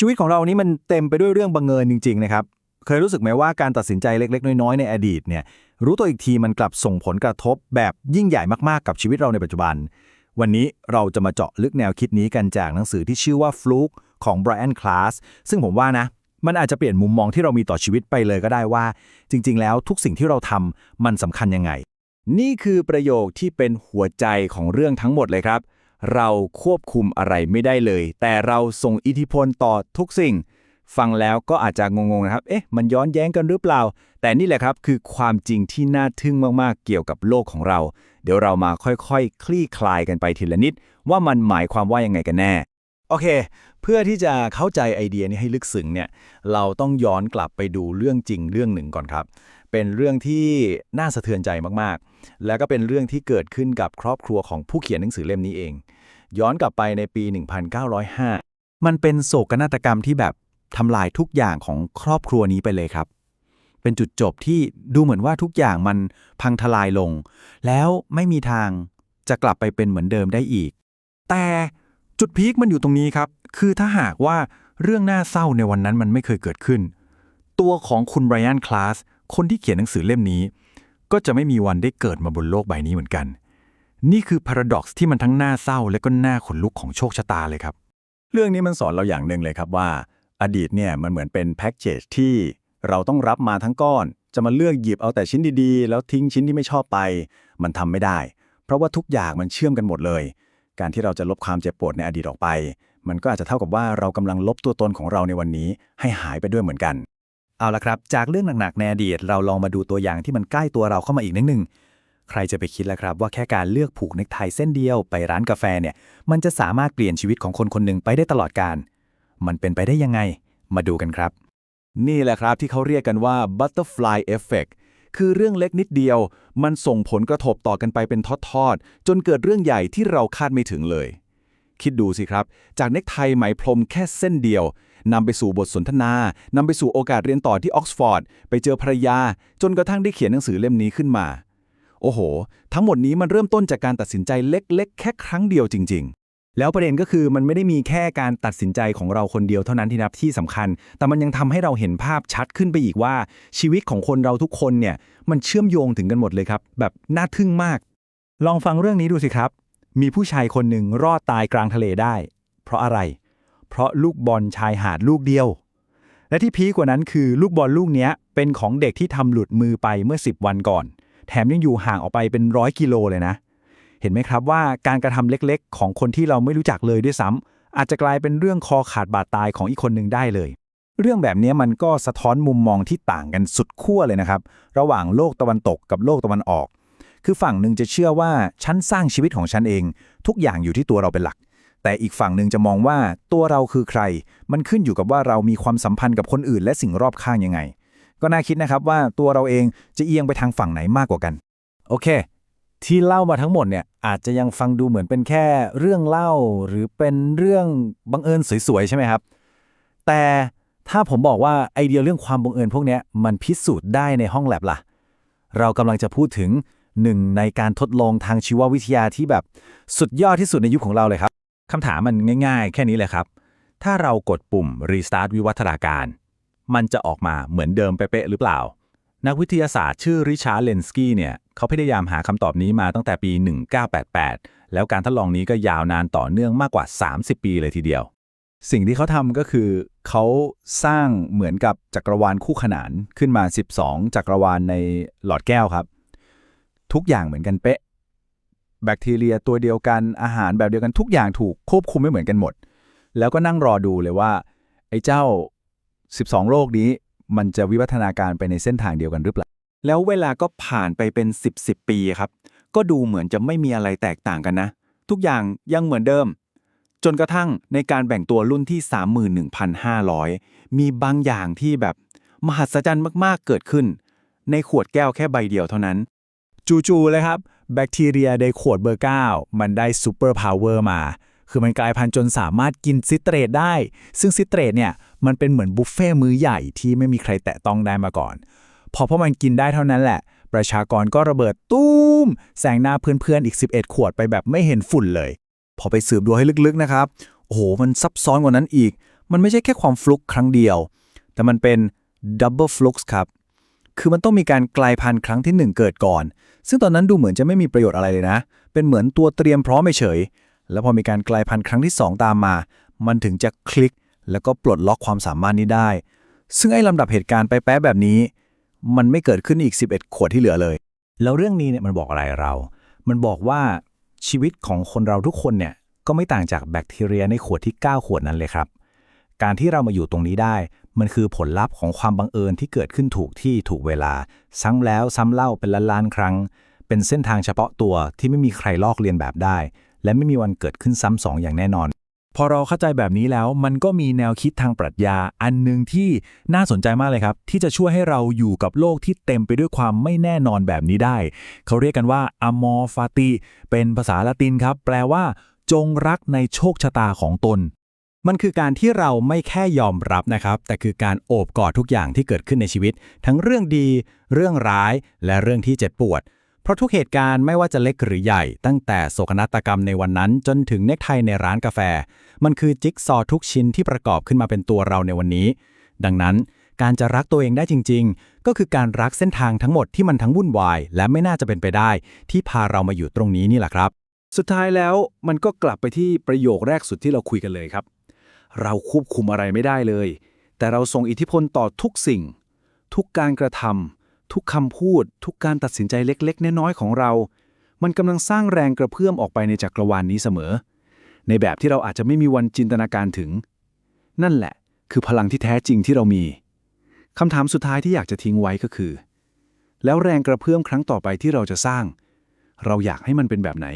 ชีวิตของเรานี่มันเต็มไปด้วยเรื่องบังเอิญจริงๆนะครับเคยรู้สึกไหมว่าการตัดสินใจเล็กๆน้อยๆในอดีตเนี่ยรู้ตัวอีกทีมันกลับส่งผลกระทบแบบยิ่งใหญ่มากๆกับชีวิตเราในปัจจุบันวันนี้เราจะมาเจาะลึกแนวคิดนี้กันจากหนังสือที่ชื่อว่า Fluke ของ Brian Klaas ซึ่งผมว่านะมันอาจจะเปลี่ยนมุมมองที่เรามีต่อชีวิตไปเลยก็ได้ว่าจริงๆแล้วทุกสิ่งที่เราทำมันสำคัญยังไงนี่คือประโยคที่เป็นหัวใจของเรื่องทั้งหมดเลยครับเราควบคุมอะไรไม่ได้เลยแต่เราส่งอิทธิพลต่อทุกสิ่งฟังแล้วก็อาจจะงงๆนะครับมันย้อนแย้งกันหรือเปล่าแต่นี่แหละครับคือความจริงที่น่าทึ่งมากๆเกี่ยวกับโลกของเราเดี๋ยวเรามาค่อยๆคลี่คลายกันไปทีละนิดว่ามันหมายความว่ายังไงกันแน่โอเคเพื่อที่จะเข้าใจไอเดียนี้ให้ลึกซึ้งเนี่ยเราต้องย้อนกลับไปดูเรื่องจริงเรื่องหนึ่งก่อนครับเป็นเรื่องที่น่าสะเทือนใจมากๆแล้วก็เป็นเรื่องที่เกิดขึ้นกับครอบครัวของผู้เขียนหนังสือเล่มนี้เองย้อนกลับไปในปี 1905 มันเป็นโศกนาฏกรรมที่แบบทำลายทุกอย่างของครอบครัวนี้ไปเลยครับเป็นจุดจบที่ดูเหมือนว่าทุกอย่างมันพังทลายลงแล้วไม่มีทางจะกลับไปเป็นเหมือนเดิมได้อีกแต่จุดพีคมันอยู่ตรงนี้ครับคือถ้าหากว่าเรื่องน่าเศร้าในวันนั้นมันไม่เคยเกิดขึ้นตัวของคุณไบรอัน คลาสคนที่เขียนหนังสือเล่มนี้ก็จะไม่มีวันได้เกิดมาบนโลกใบนี้เหมือนกันนี่คือพาราดอกซ์ที่มันทั้งน่าเศร้าและก็น่าขนลุกของโชคชะตาเลยครับเรื่องนี้มันสอนเราอย่างหนึ่งเลยครับว่าอดีตเนี่ยมันเหมือนเป็นแพ็กเกจที่เราต้องรับมาทั้งก้อนจะมาเลือกหยิบเอาแต่ชิ้นดีๆแล้วทิ้งชิ้นที่ไม่ชอบไปมันทำไม่ได้เพราะว่าทุกอย่างมันเชื่อมกันหมดเลยการที่เราจะลบความเจ็บปวดในอดีตออกไปมันก็อาจจะเท่ากับว่าเรากำลังลบตัวตนของเราในวันนี้ให้หายไปด้วยเหมือนกันเอาละครับจากเรื่องหนักๆในอดีตเราลองมาดูตัวอย่างที่มันใกล้ตัวเราเข้ามาอีกนิดนึงใครจะไปคิดล่ะครับว่าแค่การเลือกผูกเนคไทเส้นเดียวไปร้านกาแฟเนี่ยมันจะสามารถเปลี่ยนชีวิตของคนคนหนึ่งไปได้ตลอดกาลมันเป็นไปได้ยังไงมาดูกันครับนี่แหละครับที่เขาเรียกกันว่า butterfly effect คือเรื่องเล็กนิดเดียวมันส่งผลกระทบต่อกันไปเป็นทอดๆจนเกิดเรื่องใหญ่ที่เราคาดไม่ถึงเลยคิดดูสิครับจากเนคไทไหมพรมแค่เส้นเดียวนำไปสู่บทสนทนานำไปสู่โอกาสเรียนต่อที่ออกซฟอร์ดไปเจอภรรยาจนกระทั่งได้เขียนหนังสือเล่มนี้ขึ้นมาโอ้โหทั้งหมดนี้มันเริ่มต้นจากการตัดสินใจเล็กๆแค่ครั้งเดียวจริงๆแล้วประเด็นก็คือมันไม่ได้มีแค่การตัดสินใจของเราคนเดียวเท่านั้นที่นับที่สำคัญแต่มันยังทำให้เราเห็นภาพชัดขึ้นไปอีกว่าชีวิตของคนเราทุกคนเนี่ยมันเชื่อมโยงถึงกันหมดเลยครับแบบน่าทึ่งมากลองฟังเรื่องนี้ดูสิครับมีผู้ชายคนหนึ่งรอดตายกลางทะเลได้เพราะอะไรเพราะลูกบอลชายหาดลูกเดียวและที่พีคกว่านั้นคือลูกบอลลูกนี้เป็นของเด็กที่ทำหลุดมือไปเมื่อ10 วันก่อนแถมยังอยู่ห่างออกไปเป็น100 กิโลเลยนะเห็นไหมครับว่าการกระทำเล็กๆของคนที่เราไม่รู้จักเลยด้วยซ้ำอาจจะกลายเป็นเรื่องคอขาดบาดตายของอีกคนหนึ่งได้เลยเรื่องแบบนี้มันก็สะท้อนมุมมองที่ต่างกันสุดขั้วเลยนะครับระหว่างโลกตะวันตกกับโลกตะวันออกคือฝั่งหนึ่งจะเชื่อว่าฉันสร้างชีวิตของฉันเองทุกอย่างอยู่ที่ตัวเราเป็นหลักแต่อีกฝั่งหนึ่งจะมองว่าตัวเราคือใครมันขึ้นอยู่กับว่าเรามีความสัมพันธ์กับคนอื่นและสิ่งรอบข้างยังไงก็น่าคิดนะครับว่าตัวเราเองจะเอียงไปทางฝั่งไหนมากกว่ากันโอเคที่เล่ามาทั้งหมดเนี่ยอาจจะยังฟังดูเหมือนเป็นแค่เรื่องเล่าหรือเป็นเรื่องบังเอิญสวยๆใช่ไหมครับแต่ถ้าผมบอกว่าไอเดียเรื่องความบังเอิญพวกนี้มันพิสูจน์ได้ในห้องแลบล่ะเรากำลังจะพูดถึงหนึ่งในการทดลองทางชีววิทยาที่แบบสุดยอดที่สุดในยุคของเราเลยครับคำถามมันง่ายๆแค่นี้เลยครับถ้าเรากดปุ่ม Restart วิวัฒนาการมันจะออกมาเหมือนเดิมเป๊ะๆหรือเปล่านักวิทยาศาสตร์ชื่อริชาร์ด เลนสกี้เนี่ยเขาพยายามหาคำตอบนี้มาตั้งแต่ปี 1988 แล้วการทดลองนี้ก็ยาวนานต่อเนื่องมากกว่า 30 ปีเลยทีเดียวสิ่งที่เขาทำก็คือเขาสร้างเหมือนกับจักรวาลคู่ขนานขึ้นมา 12 จักรวาลในหลอดแก้วครับทุกอย่างเหมือนกันเป๊ะแบคทีเรียตัวเดียวกันอาหารแบบเดียวกันทุกอย่างถูกควบคุมไม่เหมือนกันหมดแล้วก็นั่งรอดูเลยว่าไอ้เจ้า12 โลกนี้มันจะวิวัฒนาการไปในเส้นทางเดียวกันหรือเปล่าแล้วเวลาก็ผ่านไปเป็น10 ปีครับก็ดูเหมือนจะไม่มีอะไรแตกต่างกันนะทุกอย่างยังเหมือนเดิมจนกระทั่งในการแบ่งตัวรุ่นที่ 31,500 มีบางอย่างที่แบบมหัศจรรย์มากๆเกิดขึ้นในขวดแก้วแค่ใบเดียวเท่านั้นจู่ๆเลยครับแบคทีเรียในขวดเบอร์ 9มันได้ซูเปอร์พาวเวอร์มาคือมันกลายพันธุ์จนสามารถกินซิตเรตได้ซึ่งซิตเรตเนี่ยมันเป็นเหมือนบุฟเฟ่มื้อใหญ่ที่ไม่มีใครแตะต้องได้มาก่อนพอมันกินได้เท่านั้นแหละประชากรก็ระเบิดตูมแซงหน้าเพื่อนๆอีก11 ขวดไปแบบไม่เห็นฝุ่นเลยพอไปสืบดูให้ลึกๆนะครับโอ้โหมันซับซ้อนกว่านั้นอีก มันไม่ใช่แค่ความฟลุกครั้งเดียวแต่มันเป็นดับเบิลฟลุกครับคือมันต้องมีการกลายพันธุ์ครั้งที่1เกิดก่อนซึ่งตอนนั้นดูเหมือนจะไม่มีประโยชน์อะไรเลยนะเป็นเหมือนตัวเตรียมพร้อมเฉยแล้วพอมีการกลายพันธุ์ครั้งที่2ตามมามันถึงจะคลิกแล้วก็ปลดล็อกความสามารถนี้ได้ซึ่งไอ้ลำดับเหตุการณ์ไปแป๊บแบบนี้มันไม่เกิดขึ้นอีก11ขวดที่เหลือเลยแล้วเรื่องนี้เนี่ยมันบอกอะไรเรามันบอกว่าชีวิตของคนเราทุกคนเนี่ยก็ไม่ต่างจากแบคทีเรียในขวดที่9ขวดนั้นเลยครับการที่เรามาอยู่ตรงนี้ได้มันคือผลลัพธ์ของความบังเอิญที่เกิดขึ้นถูกที่ถูกเวลาซ้ำแล้วซ้ำเล่าเป็นล้านๆครั้งเป็นเส้นทางเฉพาะตัวที่ไม่มีใครลอกเลียนแบบได้และไม่มีวันเกิดขึ้นซ้ำสองอย่างแน่นอนพอเราเข้าใจแบบนี้แล้วมันก็มีแนวคิดทางปรัชญาอันหนึ่งที่น่าสนใจมากเลยครับที่จะช่วยให้เราอยู่กับโลกที่เต็มไปด้วยความไม่แน่นอนแบบนี้ได้เขาเรียกกันว่า amor fati เป็นภาษาละตินครับแปลว่าจงรักในโชคชะตาของตนมันคือการที่เราไม่แค่ยอมรับนะครับแต่คือการโอบกอดทุกอย่างที่เกิดขึ้นในชีวิตทั้งเรื่องดีเรื่องร้ายและเรื่องที่เจ็บปวดเพราะทุกเหตุการณ์ไม่ว่าจะเล็กหรือใหญ่ตั้งแต่โศกนาฏกรรมในวันนั้นจนถึงเน็กไทในร้านกาแฟมันคือจิ๊กซอว์ทุกชิ้นที่ประกอบขึ้นมาเป็นตัวเราในวันนี้ดังนั้นการจะรักตัวเองได้จริงๆก็คือการรักเส้นทางทั้งหมดที่มันทั้งวุ่นวายและไม่น่าจะเป็นไปได้ที่พาเรามาอยู่ตรงนี้นี่แหละครับสุดท้ายแล้วมันก็กลับไปที่ประโยคแรกสุดที่เราคุยกันเลยครับเราควบคุมอะไรไม่ได้เลยแต่เราส่งอิทธิพลต่อทุกสิ่งทุกการกระทำทุกคำพูดทุกการตัดสินใจเล็กๆน้อยๆของเรามันกำลังสร้างแรงกระเพื่อมออกไปในจักรวาลนี้เสมอในแบบที่เราอาจจะไม่มีวันจินตนาการถึงนั่นแหละคือพลังที่แท้จริงที่เรามีคำถามสุดท้ายที่อยากจะทิ้งไว้ก็คือแล้วแรงกระเพื่อมครั้งต่อไปที่เราจะสร้างเราอยากให้มันเป็นแบบไหน